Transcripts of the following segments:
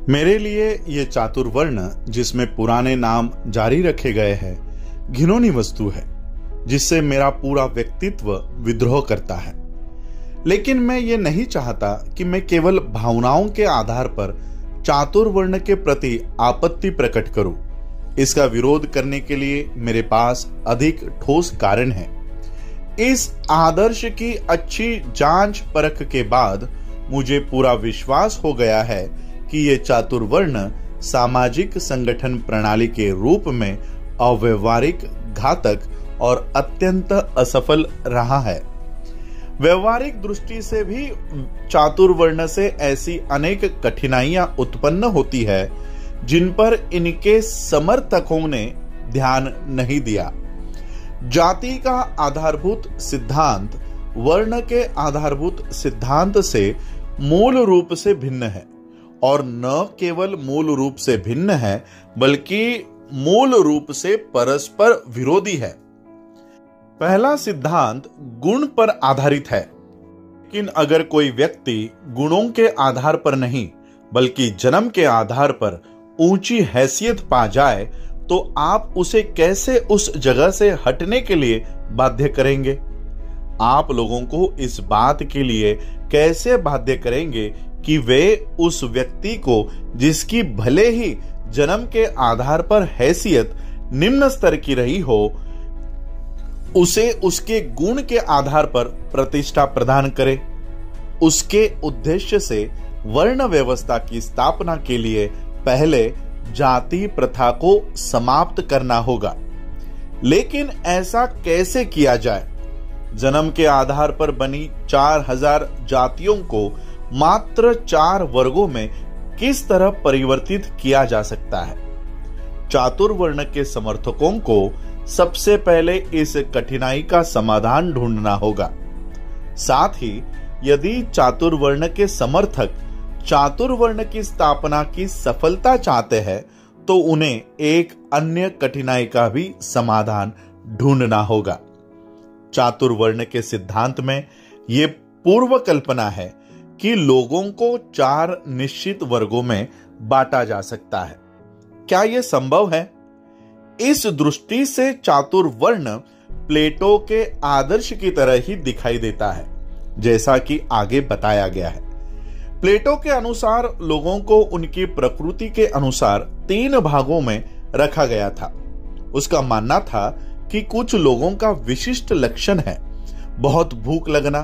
मेरे लिए ये चातुर्वर्ण जिसमें पुराने नाम जारी रखे गए हैं घिनौनी वस्तु है, जिससे मेरा पूरा व्यक्तित्व विद्रोह करता है। लेकिन मैं ये नहीं चाहता कि मैं केवल भावनाओं के आधार पर चातुर्वर्ण के प्रति आपत्ति प्रकट करूं। इसका विरोध करने के लिए मेरे पास अधिक ठोस कारण है। इस आदर्श की अच्छी जांच परख के बाद मुझे पूरा विश्वास हो गया है कि ये चातुर्वर्ण सामाजिक संगठन प्रणाली के रूप में अव्यवहारिक, घातक और अत्यंत असफल रहा है। व्यवहारिक दृष्टि से भी चातुर्वर्ण से ऐसी अनेक कठिनाइयां उत्पन्न होती है जिन पर इनके समर्थकों ने ध्यान नहीं दिया। जाति का आधारभूत सिद्धांत वर्ण के आधारभूत सिद्धांत से मूल रूप से भिन्न है, और न केवल मूल रूप से भिन्न है बल्कि मूल रूप से परस्पर विरोधी है। पहला सिद्धांत गुण पर आधारित है, लेकिन अगर कोई व्यक्ति गुणों के आधार पर नहीं बल्कि जन्म के आधार पर ऊंची हैसियत पा जाए तो आप उसे कैसे उस जगह से हटने के लिए बाध्य करेंगे? आप लोगों को इस बात के लिए कैसे बाध्य करेंगे कि वे उस व्यक्ति को, जिसकी भले ही जन्म के आधार पर हैसियत निम्न स्तर की रही हो, उसे उसके गुण के आधार पर प्रतिष्ठा प्रदान करे? उसके उद्देश्य से वर्ण व्यवस्था की स्थापना के लिए पहले जाति प्रथा को समाप्त करना होगा। लेकिन ऐसा कैसे किया जाए? जन्म के आधार पर बनी 4000 जातियों को मात्र 4 वर्गों में किस तरह परिवर्तित किया जा सकता है? चातुर्वर्ण के समर्थकों को सबसे पहले इस कठिनाई का समाधान ढूंढना होगा। साथ ही यदि चातुर्वर्ण के समर्थक चातुर्वर्ण की स्थापना की सफलता चाहते हैं तो उन्हें एक अन्य कठिनाई का भी समाधान ढूंढना होगा। चातुर्वर्ण के सिद्धांत में यह पूर्व कल्पना है कि लोगों को 4 निश्चित वर्गों में बांटा जा सकता है। क्या यह संभव है? इस दृष्टि से चातुर्वर्ण प्लेटो के आदर्श की तरह ही दिखाई देता है, जैसा कि आगे बताया गया है। प्लेटो के अनुसार लोगों को उनकी प्रकृति के अनुसार 3 भागों में रखा गया था। उसका मानना था कि कुछ लोगों का विशिष्ट लक्षण है बहुत भूख लगना।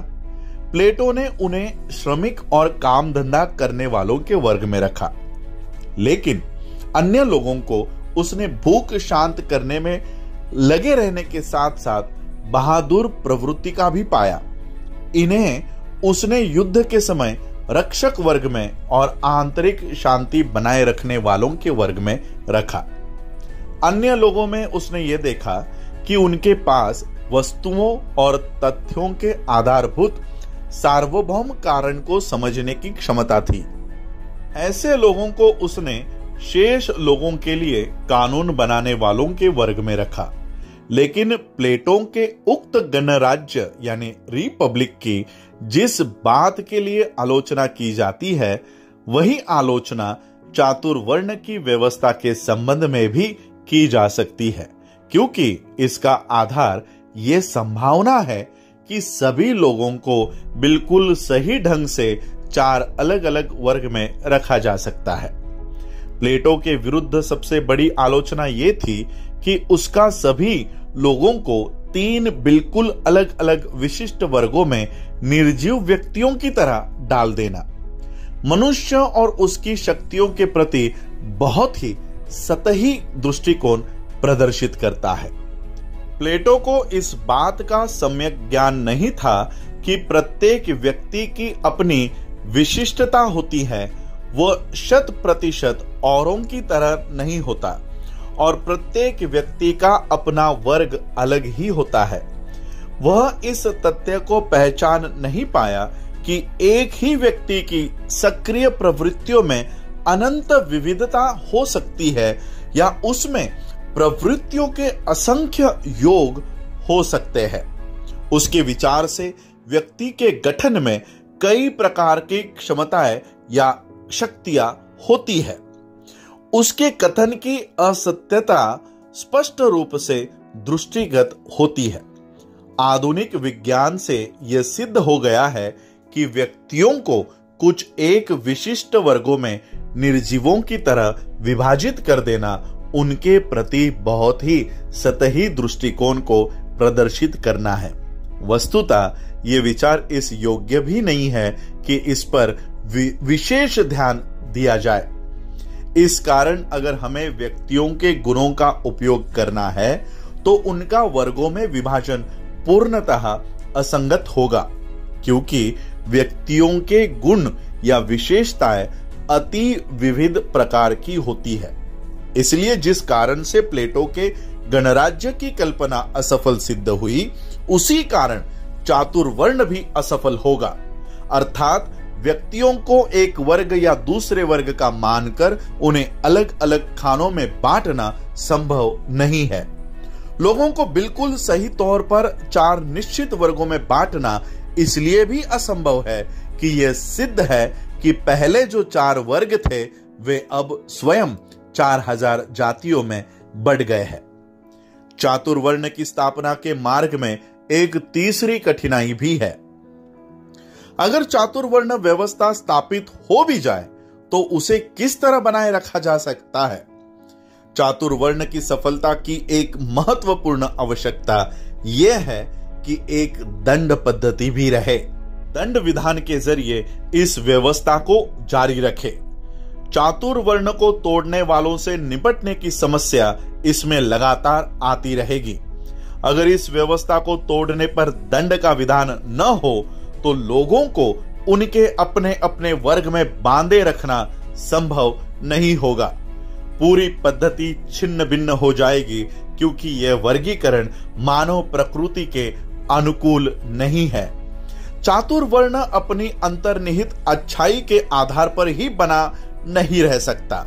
प्लेटो ने उन्हें श्रमिक और काम धंधा करने वालों के वर्ग में रखा, लेकिन अन्य लोगों को उसने भूख शांत करने में लगे रहने के साथ साथ बहादुर प्रवृत्ति का भी पाया। इन्हें उसने युद्ध के समय रक्षक वर्ग में और आंतरिक शांति बनाए रखने वालों के वर्ग में रखा। अन्य लोगों में उसने यह देखा कि उनके पास वस्तुओं और तथ्यों के आधारभूत सार्वभौम कारण को समझने की क्षमता थी। ऐसे लोगों को उसने शेष लोगों के लिए कानून बनाने वालों के वर्ग में रखा। लेकिन प्लेटो के उक्त गणराज्य यानी रिपब्लिक की जिस बात के लिए आलोचना की जाती है, वही आलोचना चातुर्वर्ण की व्यवस्था के संबंध में भी की जा सकती है, क्योंकि इसका आधार यह संभावना है कि सभी लोगों को बिल्कुल सही ढंग से 4 अलग अलग वर्ग में रखा जा सकता है। प्लेटो के विरुद्ध सबसे बड़ी आलोचना यह थी कि उसका सभी लोगों को 3 बिल्कुल अलग अलग विशिष्ट वर्गों में निर्जीव व्यक्तियों की तरह डाल देना मनुष्य और उसकी शक्तियों के प्रति बहुत ही सतही दृष्टिकोण प्रदर्शित करता है। प्लेटो को इस बात का सम्यक ज्ञान नहीं था कि प्रत्येक व्यक्ति की अपनी विशिष्टता होती है, वह 100% औरों की तरह नहीं होता, और प्रत्येक व्यक्ति का अपना वर्ग अलग ही होता है। वह इस तथ्य को पहचान नहीं पाया कि एक ही व्यक्ति की सक्रिय प्रवृत्तियों में अनंत विविधता हो सकती है, या उसमें प्रवृत्तियों के असंख्य योग हो सकते हैं। उसके विचार से व्यक्ति के गठन में कई प्रकार की क्षमताएं या शक्तियां होती है। उसके कथन की असत्यता स्पष्ट रूप से दृष्टिगत होती है। आधुनिक विज्ञान से यह सिद्ध हो गया है कि व्यक्तियों को कुछ एक विशिष्ट वर्गों में निर्जीवों की तरह विभाजित कर देना उनके प्रति बहुत ही सतही दृष्टिकोण को प्रदर्शित करना है। वस्तुतः ये विचार इस योग्य भी नहीं है कि इस पर विशेष ध्यान दिया जाए। इस कारण अगर हमें व्यक्तियों के गुणों का उपयोग करना है तो उनका वर्गों में विभाजन पूर्णतः असंगत होगा, क्योंकि व्यक्तियों के गुण या विशेषताएं अति विविध प्रकार की होती है। इसलिए जिस कारण से प्लेटो के गणराज्य की कल्पना असफल सिद्ध हुई, उसी कारण चातुर्वर्ण भी असफल होगा। अर्थात व्यक्तियों को एक वर्ग या दूसरे वर्ग का मानकर उन्हें अलग अलग खानों में बांटना संभव नहीं है। लोगों को बिल्कुल सही तौर पर 4 निश्चित वर्गों में बांटना इसलिए भी असंभव है कि यह सिद्ध है कि पहले जो 4 वर्ग थे वे अब स्वयं 4000 जातियों में बढ़ गए हैं। चातुर्वर्ण की स्थापना के मार्ग में एक तीसरी कठिनाई भी है। अगर चातुर्वर्ण व्यवस्था स्थापित हो भी जाए तो उसे किस तरह बनाए रखा जा सकता है? चातुर्वर्ण की सफलता की एक महत्वपूर्ण आवश्यकता यह है कि एक दंड पद्धति भी रहे। दंड विधान के जरिए इस व्यवस्था को जारी रखे। चातुर्वर्ण को तोड़ने वालों से निपटने की समस्या इसमें लगातार आती रहेगी। अगर इस व्यवस्था को तोड़ने पर दंड का विधान न हो तो लोगों को उनके अपने अपने वर्ग में बांधे रखना संभव नहीं होगा। पूरी पद्धति छिन्न भिन्न हो जाएगी, क्योंकि यह वर्गीकरण मानव प्रकृति के अनुकूल नहीं है। चातुर्वर्ण अपनी अंतर्निहित अच्छाई के आधार पर ही बना नहीं रह सकता।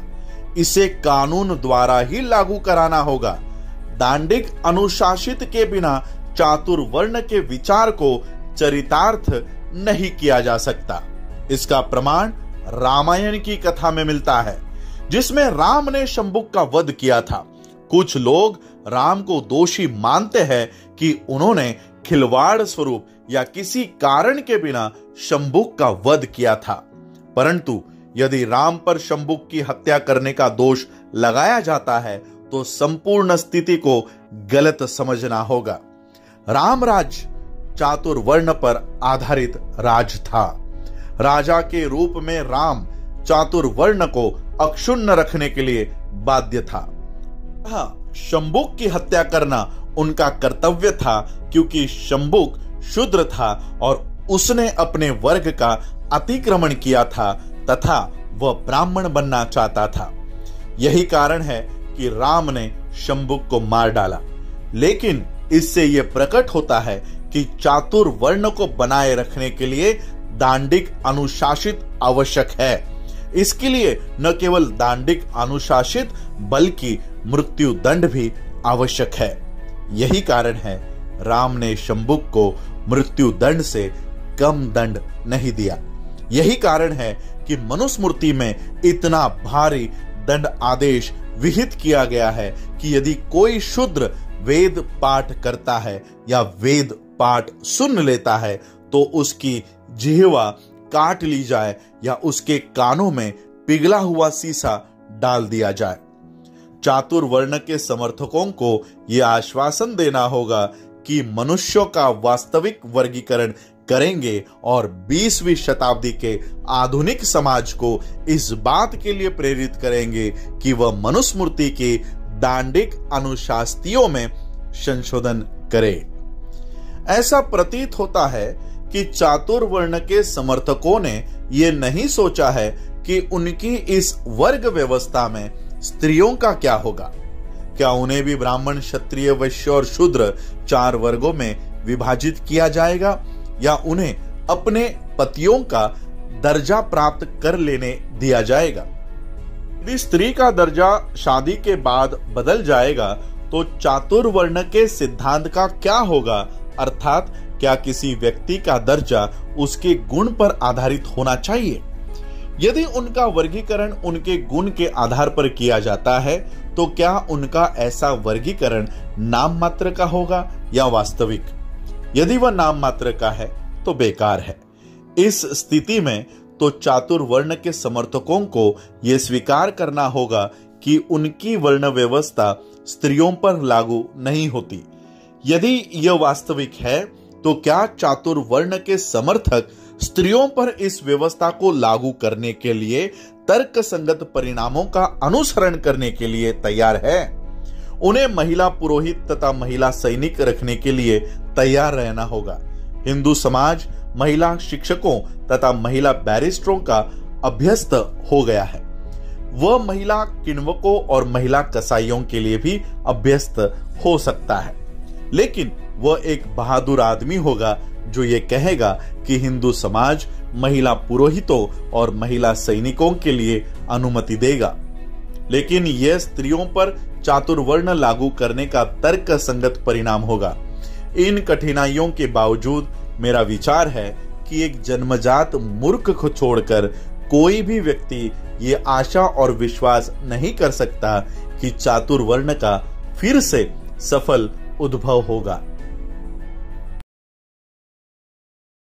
इसे कानून द्वारा ही लागू कराना होगा। दांडिक अनुशासित के बिना चातुर्वर्ण के विचार को चरितार्थ नहीं किया जा सकता। इसका प्रमाण रामायण की कथा में मिलता है, जिसमें राम ने शंबुक का वध किया था। कुछ लोग राम को दोषी मानते हैं कि उन्होंने खिलवाड़ स्वरूप या किसी कारण के बिना शंबुक का वध किया था, परंतु यदि राम पर शंबुक की हत्या करने का दोष लगाया जाता है तो संपूर्ण स्थिति को गलत समझना होगा। रामराज चातुर्वर्ण पर आधारित राज था। राजा के रूप में राम चातुर्वर्ण को अक्षुण्ण रखने के लिए बाध्य था। हाँ, शंबुक की हत्या करना उनका कर्तव्य था, क्योंकि शंबुक शूद्र था और उसने अपने वर्ग का अतिक्रमण किया था तथा वह ब्राह्मण बनना चाहता था। यही कारण है कि राम ने शंबुक को मार डाला। लेकिन इससे यह प्रकट होता है कि चातुर्वर्ण को बनाए रखने के लिए दांडिक अनुशासित आवश्यक है। इसके लिए न केवल दांडिक अनुशासित बल्कि मृत्यु दंड भी आवश्यक है। यही कारण है राम ने शंबुक को मृत्यु दंड से कम दंड नहीं दिया। यही कारण है कि मनुस्मृति में इतना भारी दंड आदेश विहित किया गया है कि यदि कोई शूद्र वेद पाठ करता है या वेद पाठ सुन लेता है तो उसकी जिह्वा काट ली जाए या उसके कानों में पिघला हुआ शीशा डाल दिया जाए। चातुर्वर्ण के समर्थकों को यह आश्वासन देना होगा कि मनुष्यों का वास्तविक वर्गीकरण करेंगे और 20वीं शताब्दी के आधुनिक समाज को इस बात के लिए प्रेरित करेंगे कि वह मनुस्मृति की दांडिक अनुशास्तियों में संशोधन करे। ऐसा प्रतीत होता है कि चातुर्वर्ण के समर्थकों ने यह नहीं सोचा है कि उनकी इस वर्ग व्यवस्था में स्त्रियों का क्या होगा। क्या उन्हें भी ब्राह्मण, क्षत्रिय, वैश्य और शूद्र 4 वर्गों में विभाजित किया जाएगा या उन्हें अपने पतियों का दर्जा प्राप्त कर लेने दिया जाएगा? यदि स्त्री का दर्जा शादी के बाद बदल जाएगा तो चातुर्वर्ण के सिद्धांत का क्या होगा? अर्थात क्या किसी व्यक्ति का दर्जा उसके गुण पर आधारित होना चाहिए? यदि उनका वर्गीकरण उनके गुण के आधार पर किया जाता है तो क्या उनका ऐसा वर्गीकरण नाम मात्र का होगा या वास्तविक? यदि वह नाम मात्र का है तो बेकार है। इस स्थिति में तो चातुर्वर्ण के समर्थकों को यह स्वीकार करना होगा कि उनकी वर्ण व्यवस्था स्त्रियों पर लागू नहीं होती। यदि यह वास्तविक है तो क्या चातुर्वर्ण के समर्थक स्त्रियों पर इस व्यवस्था को लागू करने के लिए तर्कसंगत परिणामों का अनुसरण करने के लिए तैयार है? उन्हें महिला पुरोहित तथा महिला सैनिक रखने के लिए तैयार रहना होगा। हिंदू समाज महिला शिक्षकों तथा महिला बैरिस्टरों का अभ्यस्त हो गया है। वह महिला किण्वकों और महिला कसाईयों के लिए भी अभ्यस्त हो सकता है, लेकिन वह एक बहादुर आदमी होगा जो ये कहेगा कि हिंदू समाज महिला पुरोहितों और महिला सैनिकों के लिए अनुमति देगा। लेकिन यह स्त्रियों पर चातुर्वर्ण लागू करने का तर्कसंगत परिणाम होगा। इन कठिनाइयों के बावजूद मेरा विचार है कि एक जन्मजात मूर्ख को छोड़कर कोई भी व्यक्ति ये आशा और विश्वास नहीं कर सकता कि चातुर्वर्ण का फिर से सफल उद्भव होगा।